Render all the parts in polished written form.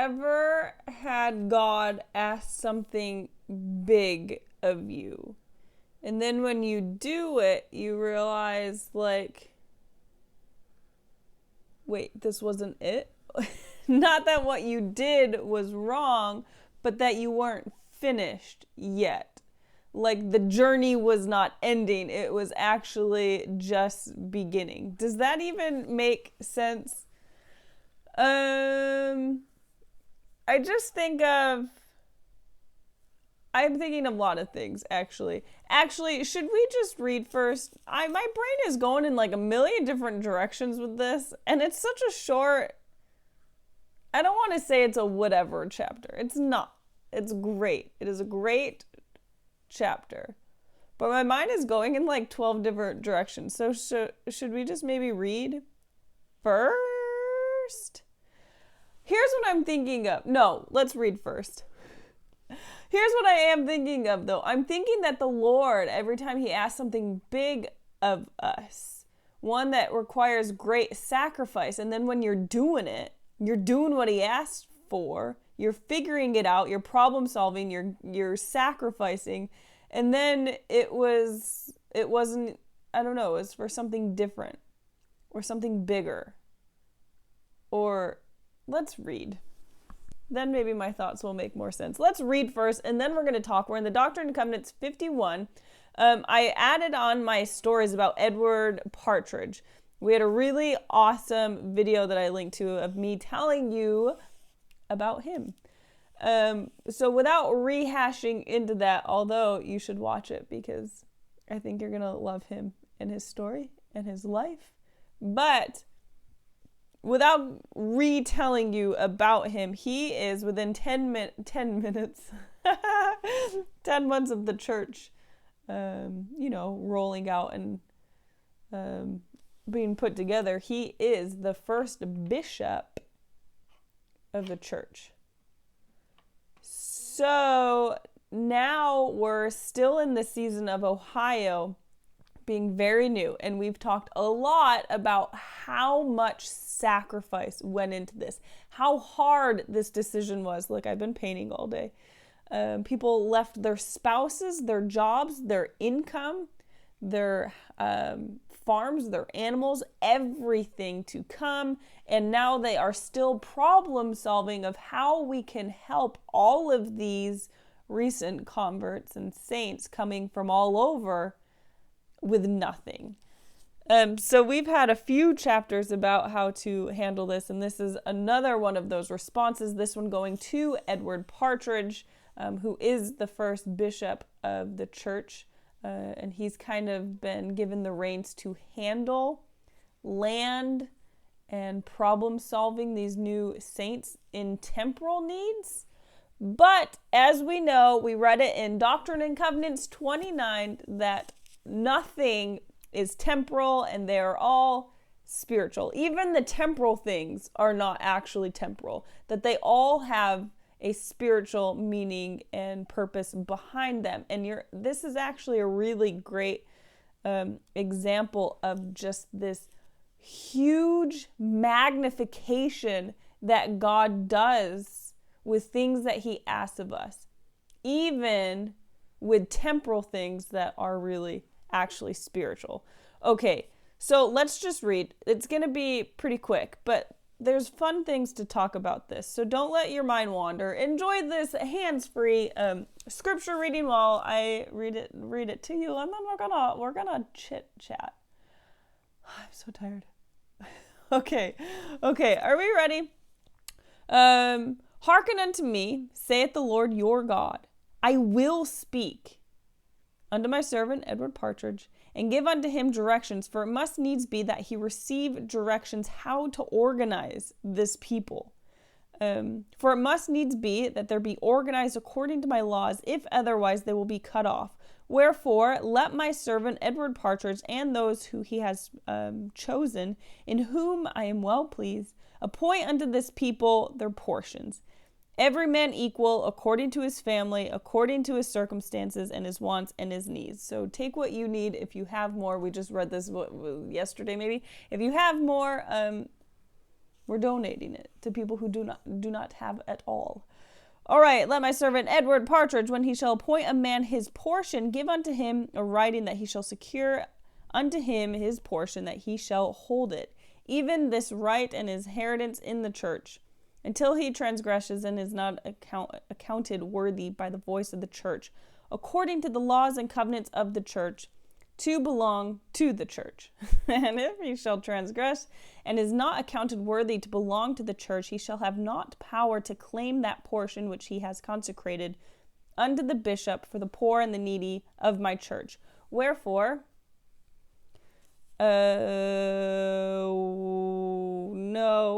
ever had God ask something big of you? And then when you do it, you realize, like, wait, this wasn't it? Not that what you did was wrong, but that you weren't finished yet. Like, the journey was not ending. It was actually just beginning. Does that even make sense? I just think of, I'm thinking of a lot of things, actually. Actually, should we just read first? My brain is going in like a million different directions with this, and it's such a short, I don't want to say it's a whatever chapter. It's not. It's great. It is a great chapter. But my mind is going in like 12 different directions. So should we just maybe read first? Here's what I'm thinking of. No, let's read first. Here's what I am thinking of, though. I'm thinking that the Lord, every time he asks something big of us, one that requires great sacrifice, and then when you're doing it, you're doing what he asked for, you're figuring it out, you're problem solving, you're sacrificing, and then it wasn't, I don't know, it was for something different or something bigger. Or let's read. Then maybe my thoughts will make more sense. Let's read first, and then we're going to talk. We're in the Doctrine and Covenants 51. I added on my stories about Edward Partridge. We had a really awesome video that I linked to of me telling you about him. So without rehashing into that, although you should watch it because I think you're going to love him and his story and his life. But without retelling you about him, he is within 10 minutes, 10 months of the church, rolling out and being put together. He is the first bishop of the church. So now we're still in the season of Ohio being very new, and we've talked a lot about how much sacrifice went into this, how hard this decision was. Look, I've been painting all day. People left their spouses, their jobs, their income, their farms, their animals, everything to come, and now they are still problem solving of how we can help all of these recent converts and saints coming from all over with nothing. So we've had a few chapters about how to handle this, and this is another one of those responses, this one going to Edward Partridge, who is the first bishop of the church, and he's kind of been given the reins to handle land and problem solving these new saints in temporal needs. But as we know, we read it in Doctrine and Covenants 29 that nothing is temporal and they are all spiritual. Even the temporal things are not actually temporal, that they all have a spiritual meaning and purpose behind them. And this is actually a really great example of just this huge magnification that God does with things that he asks of us, even with temporal things that are really actually spiritual. Okay, so let's just read. It's going to be pretty quick, but there's fun things to talk about this, so don't let your mind wander. Enjoy this hands-free scripture reading while I read it to you, and then we're gonna chit chat. I'm so tired. Okay, are we ready? Hearken unto me, saith the Lord your God. I will speak unto my servant Edward Partridge, and give unto him directions, for it must needs be that he receive directions how to organize this people. For it must needs be that there be organized according to my laws, if otherwise they will be cut off. Wherefore, let my servant Edward Partridge and those who he has chosen, in whom I am well pleased, appoint unto this people their portions. Every man equal, according to his family, according to his circumstances and his wants and his needs. So take what you need. If you have more, we just read this yesterday maybe. If you have more, We're donating it to people who do not have at all. All right, let my servant Edward Partridge, when he shall appoint a man his portion, give unto him a writing that he shall secure unto him his portion, that he shall hold it, even this right and his inheritance in the church, until he transgresses and is not accounted worthy by the voice of the church, according to the laws and covenants of the church, to belong to the church. And if he shall transgress and is not accounted worthy to belong to the church, he shall have not power to claim that portion which he has consecrated unto the bishop for the poor and the needy of my church. Wherefore, no,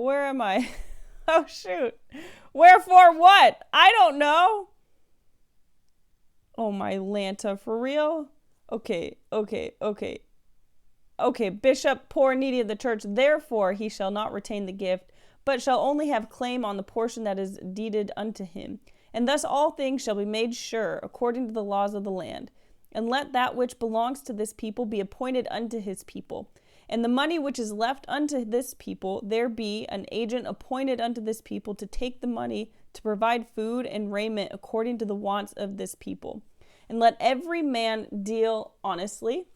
where am I? Oh, shoot. Wherefore what? I don't know. Oh, my Lanta, for real? Okay, bishop, poor, needy of the church, therefore he shall not retain the gift, but shall only have claim on the portion that is deeded unto him. And thus all things shall be made sure, according to the laws of the land. And let that which belongs to this people be appointed unto his people. And the money which is left unto this people, there be an agent appointed unto this people to take the money to provide food and raiment according to the wants of this people. And let every man deal honestly,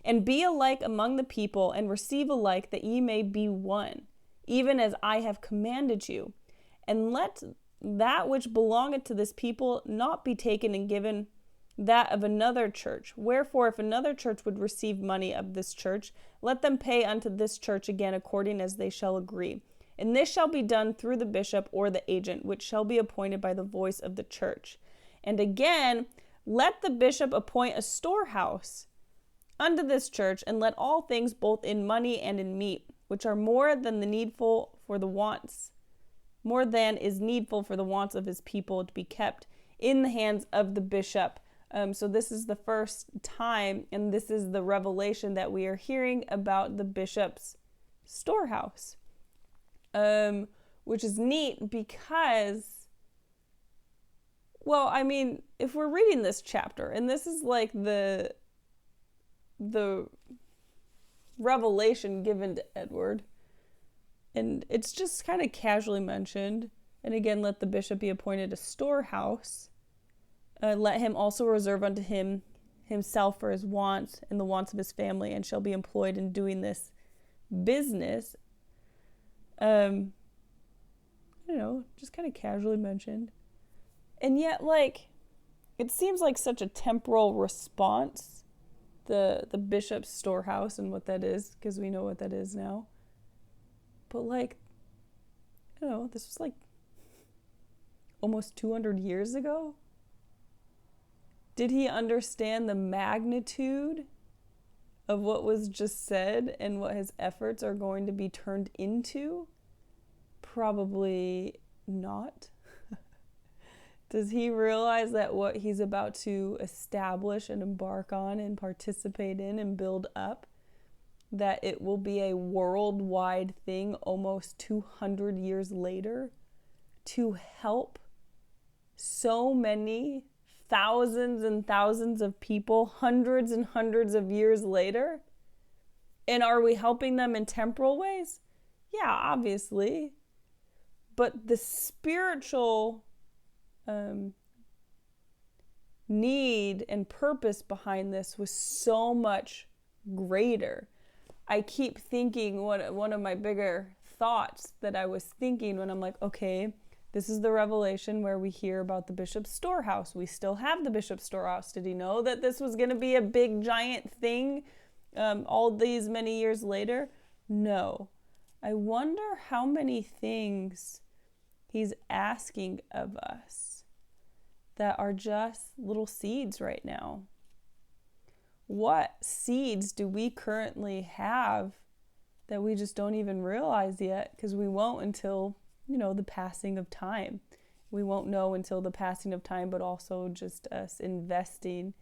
and be alike among the people, and receive alike, that ye may be one, even as I have commanded you. And let that which belongeth to this people not be taken and given that of another church. Wherefore, if another church would receive money of this church, let them pay unto this church again according as they shall agree. And this shall be done through the bishop or the agent, which shall be appointed by the voice of the church. And again, let the bishop appoint a storehouse unto this church, and let all things both in money and in meat, which are more than is needful for the wants of his people, to be kept in the hands of the bishop. So this is the first time, and this is the revelation that we are hearing about the bishop's storehouse, which is neat because, well, I mean, if we're reading this chapter, and this is like the revelation given to Edward, and it's just kind of casually mentioned. And again, let the bishop be appointed a storehouse. Let him also reserve unto himself for his wants and the wants of his family, and shall be employed in doing this business. Just kind of casually mentioned. And yet, like, it seems like such a temporal response, the bishop's storehouse and what that is, because we know what that is now. But, like, this was like almost 200 years ago. Did he understand the magnitude of what was just said and what his efforts are going to be turned into? Probably not. Does he realize that what he's about to establish and embark on and participate in and build up, that it will be a worldwide thing almost 200 years later to help so many thousands and thousands of people hundreds and hundreds of years later? And are we helping them in temporal ways? Yeah, obviously. But the spiritual need and purpose behind this was so much greater. I keep thinking, one of my bigger thoughts that I was thinking when I'm like, okay, this is the revelation where we hear about the bishop's storehouse. We still have the bishop's storehouse. Did he know that this was going to be a big giant thing all these many years later? No. I wonder how many things he's asking of us that are just little seeds right now. What seeds do we currently have that we just don't even realize yet? Because we won't until, the passing of time. We won't know until the passing of time, but also just us investing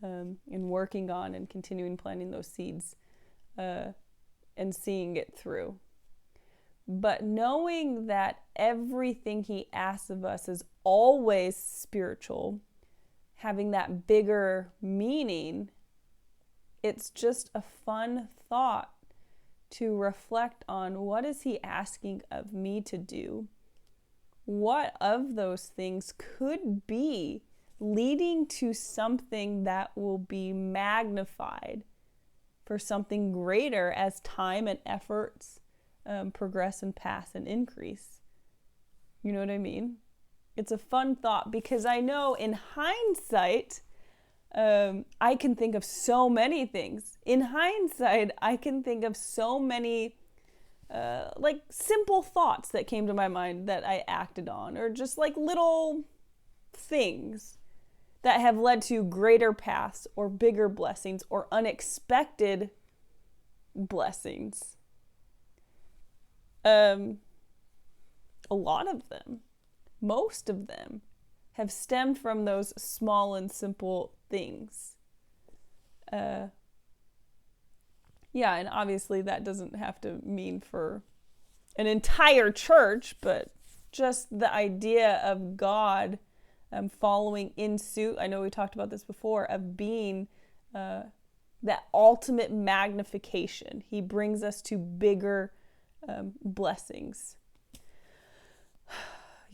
and working on and continuing planting those seeds and seeing it through. But knowing that everything he asks of us is always spiritual, having that bigger meaning, it's just a fun thought to reflect on, what is he asking of me to do? What of those things could be leading to something that will be magnified for something greater as time and efforts progress and pass and increase? You know what I mean? It's a fun thought, because I know in hindsight, I can think of so many things. In hindsight, I can think of so many like simple thoughts that came to my mind that I acted on, or just like little things that have led to greater paths or bigger blessings or unexpected blessings. A lot of them, most of them, have stemmed from those small and simple things. Yeah, and obviously that doesn't have to mean for an entire church, but just the idea of God following in suit. I know we talked about this before, of being that ultimate magnification. He brings us to bigger blessings.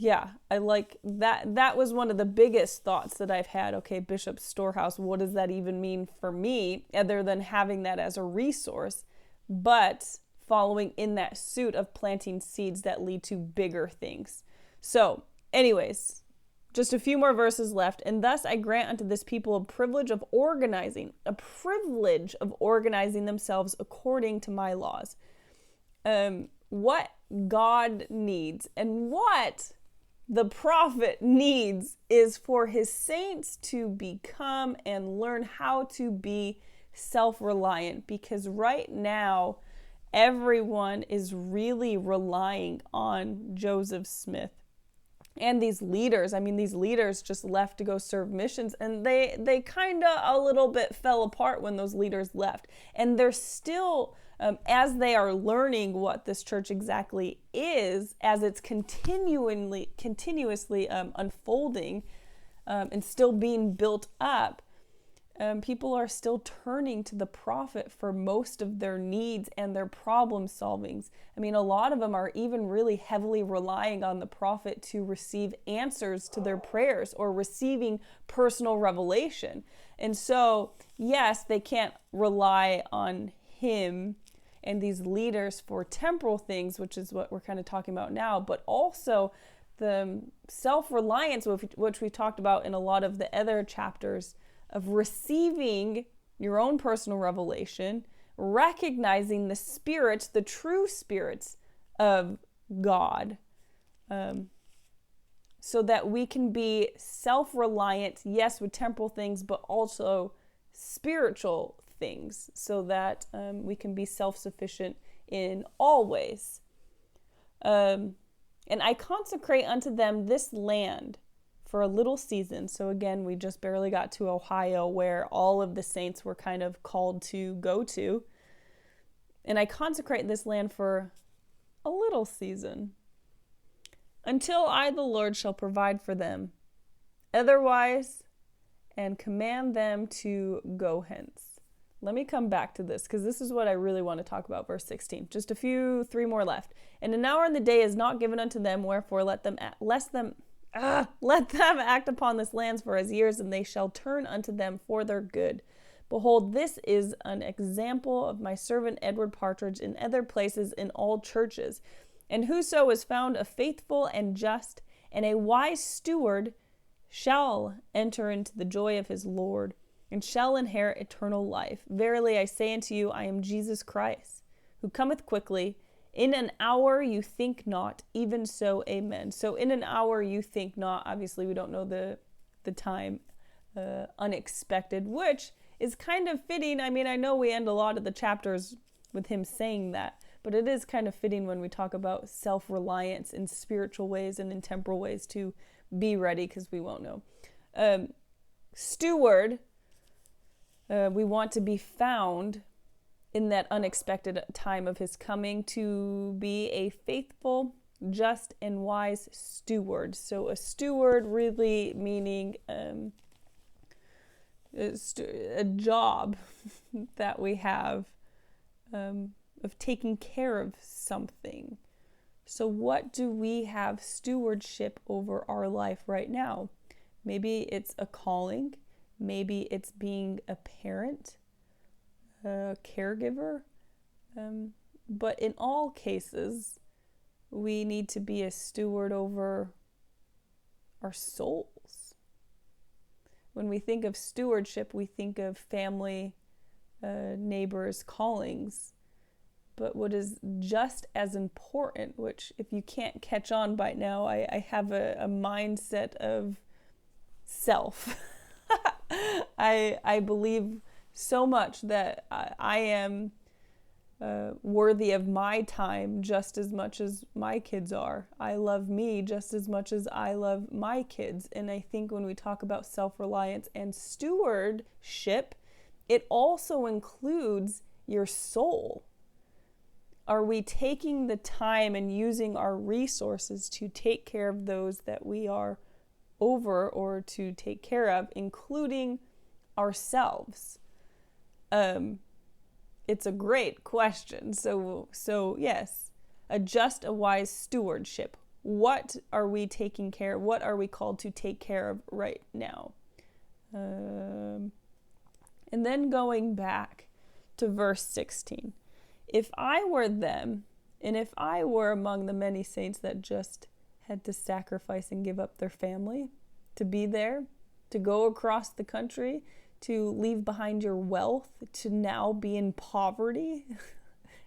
Yeah, I like that. That was one of the biggest thoughts that I've had. Okay, Bishop's Storehouse, what does that even mean for me, other than having that as a resource, but following in that suit of planting seeds that lead to bigger things. So, anyways, just a few more verses left. And thus I grant unto this people a privilege of organizing themselves according to my laws. What God needs and what the prophet needs is for his saints to become and learn how to be self-reliant, because right now everyone is really relying on Joseph Smith and these leaders. I mean, these leaders just left to go serve missions, and they kind of a little bit fell apart when those leaders left, and they're still as they are learning what this church exactly is, as it's continuously unfolding and still being built up, people are still turning to the prophet for most of their needs and their problem solvings. I mean, a lot of them are even really heavily relying on the prophet to receive answers to their prayers or receiving personal revelation. And so, yes, they can't rely on him and these leaders for temporal things, which is what we're kind of talking about now, but also the self-reliance, which we talked about in a lot of the other chapters, of receiving your own personal revelation, recognizing the spirits, the true spirits of God, so that we can be self-reliant, yes, with temporal things, but also spiritual things, so that we can be self-sufficient in all ways. And I consecrate unto them this land for a little season. So again, we just barely got to Ohio, where all of the saints were kind of called to go to. And I consecrate this land for a little season, until I, the Lord, shall provide for them otherwise, and command them to go hence. Let me come back to this, because this is what I really want to talk about. Verse 16. Just three more left. And an hour in the day is not given unto them, wherefore let them act upon this land for as years, and they shall turn unto them for their good. Behold, this is an example of my servant Edward Partridge in other places in all churches. And whoso is found a faithful and just and a wise steward shall enter into the joy of his Lord, and shall inherit eternal life. Verily I say unto you, I am Jesus Christ, who cometh quickly. In an hour you think not, even so, amen. So in an hour you think not. Obviously we don't know the time, unexpected, which is kind of fitting. I mean, I know we end a lot of the chapters with him saying that, but it is kind of fitting when we talk about self-reliance in spiritual ways and in temporal ways to be ready, because we won't know. Steward, we want to be found in that unexpected time of his coming, to be a faithful, just, and wise steward. So a steward really meaning a job that we have of taking care of something. So what do we have stewardship over our life right now? Maybe it's a calling. Maybe it's being a parent, a caregiver. But in all cases, we need to be a steward over our souls. When we think of stewardship, we think of family, neighbors, callings. But what is just as important, which if you can't catch on by now, I have a mindset of self. I believe so much that I am worthy of my time just as much as my kids are. I love me just as much as I love my kids. And I think when we talk about self-reliance and stewardship, it also includes your soul. Are we taking the time and using our resources to take care of those that we are over or to take care of, including ourselves? It's a great question. So yes, a wise stewardship. What are we taking care of? What are we called to take care of right now? And then going back to verse 16. If I were them, and if I were among the many saints that just had to sacrifice and give up their family to be there, to go across the country, to leave behind your wealth, to now be in poverty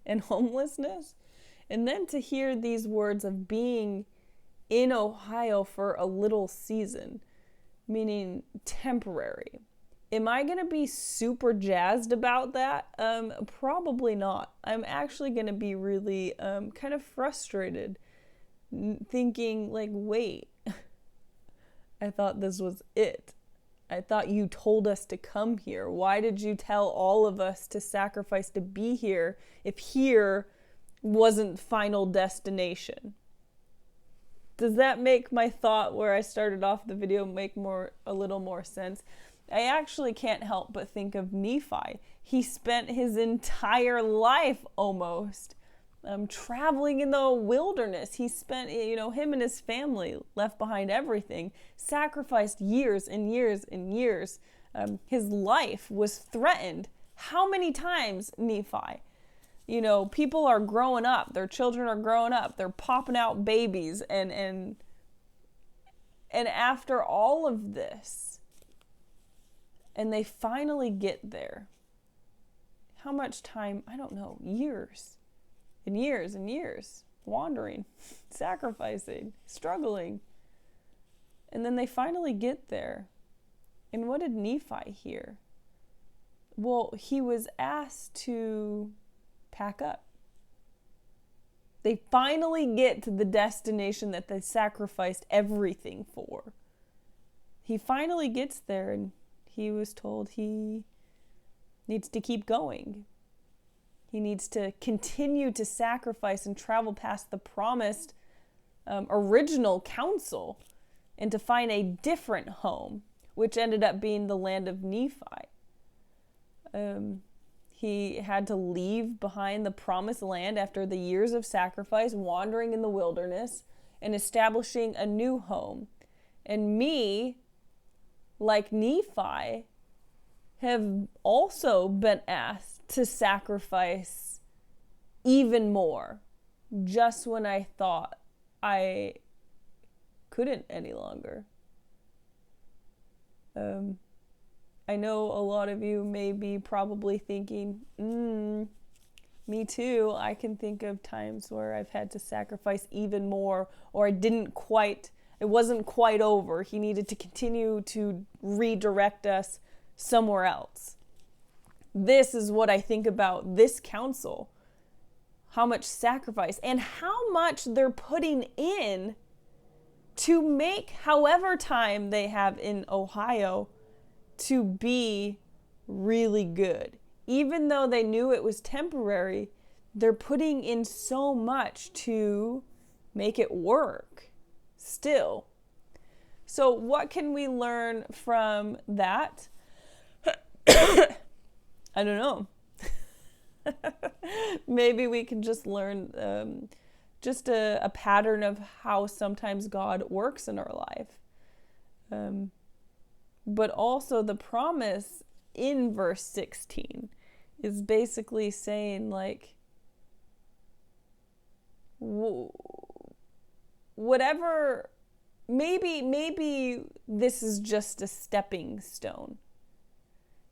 and homelessness, and then to hear these words of being in Ohio for a little season, meaning temporary. Am I going to be super jazzed about that? Probably not. I'm actually going to be really kind of frustrated, thinking like, wait, I thought this was it. I thought you told us to come here. Why did you tell all of us to sacrifice to be here if here wasn't final destination? Does that make my thought where I started off the video make a little more sense? I actually can't help but think of Nephi. He spent his entire life almost traveling in the wilderness. He spent, him and his family left behind everything, sacrificed years and years and years. His life was threatened. How many times, Nephi? People are growing up. Their children are growing up. They're popping out babies. And after all of this, and they finally get there. How much time? I don't know. Years and years and years. Wandering, sacrificing, struggling. And then they finally get there. And what did Nephi hear? Well, he was asked to pack up. They finally get to the destination that they sacrificed everything for. He finally gets there, and he was told he needs to keep going. He needs to continue to sacrifice and travel past the promised original council and to find a different home, which ended up being the land of Nephi. He had to leave behind the promised land after the years of sacrifice, wandering in the wilderness and establishing a new home. And me, like Nephi, have also been asked to sacrifice even more, just when I thought I couldn't any longer. I know a lot of you may be probably thinking, me too. I can think of times where I've had to sacrifice even more, or it wasn't quite over. He needed to continue to redirect us somewhere else. This is what I think about this council. How much sacrifice and how much they're putting in to make however time they have in Ohio to be really good. Even though they knew it was temporary, they're putting in so much to make it work still. So what can we learn from that? I don't know. Maybe we can just learn just a pattern of how sometimes God works in our life. But also the promise in verse 16 is basically saying, like, whatever, maybe this is just a stepping stone.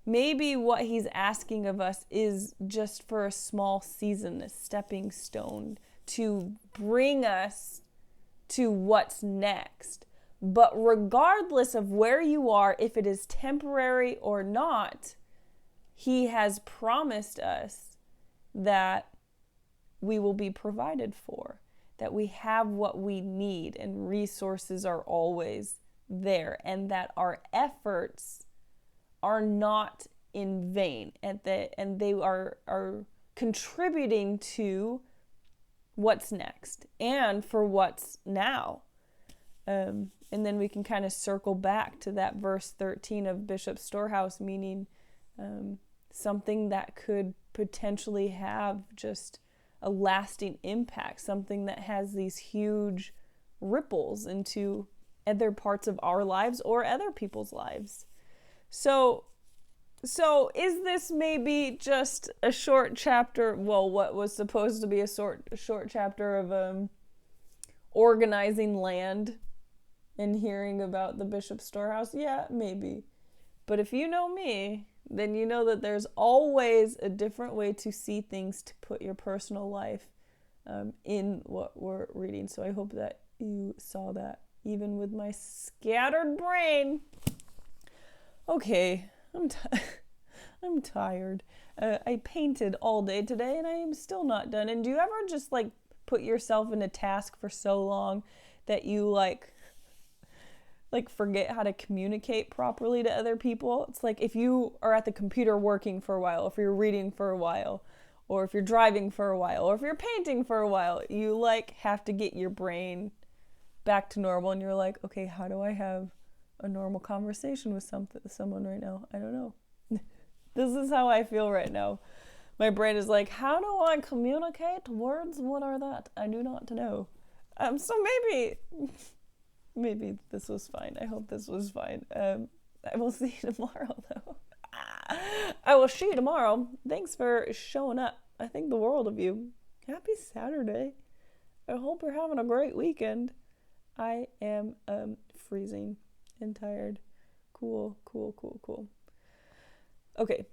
Maybe what he's asking of us is just for a small season, a stepping stone to bring us to what's next. But regardless of where you are, if it is temporary or not, he has promised us that we will be provided for, that we have what we need and resources are always there, and that our efforts are not in vain, and they are contributing to what's next and for what's now. And then we can kind of circle back to that verse 13 of Bishop's Storehouse, meaning something that could potentially have just a lasting impact, something that has these huge ripples into other parts of our lives or other people's lives. So is this maybe just a short chapter, well, what was supposed to be a short chapter of organizing land and hearing about the Bishop's Storehouse? Yeah, maybe. But if you know me, then you know that there's always a different way to see things to put your personal life in what we're reading. So I hope that you saw that, even with my scattered brain. Okay, I'm tired. I painted all day today and I am still not done. And do you ever just like put yourself in a task for so long that you like forget how to communicate properly to other people? It's like if you are at the computer working for a while, if you're reading for a while, or if you're driving for a while, or if you're painting for a while, you like have to get your brain back to normal, and you're like, okay, how do I have a normal conversation with someone right now? I don't know. This is how I feel right now. My brain is like, how do I communicate words? What are that? I do not know. So maybe this was fine. I hope this was fine. I will see you tomorrow, though. I will see you tomorrow. Thanks for showing up. I think the world of you. Happy Saturday. I hope you're having a great weekend. I am freezing and tired. Cool. Okay.